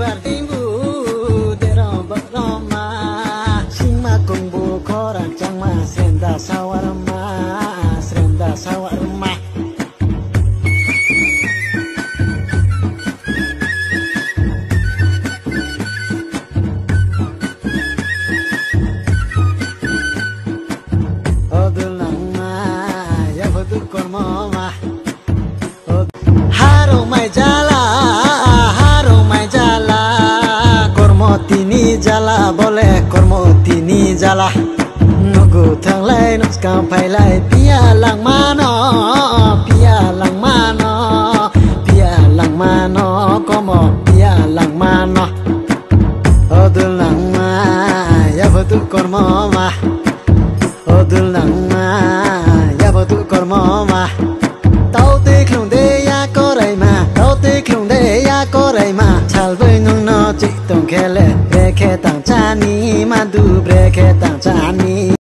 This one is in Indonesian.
bertimbu terong beroma singma kungbu koran cangma senda sawarma odul nangma ya betul kormoma harung mai jala kormo tini jala boleh kormo tini jala nugu thanglai nuska phailai pia lang mano komo pia lang mano odul nangma ya betul kormoma odul nangma ya betul kormoma tau te klung de ya korai ma chal boi nung no chik tong khele breke tang chani ma du breke tang chani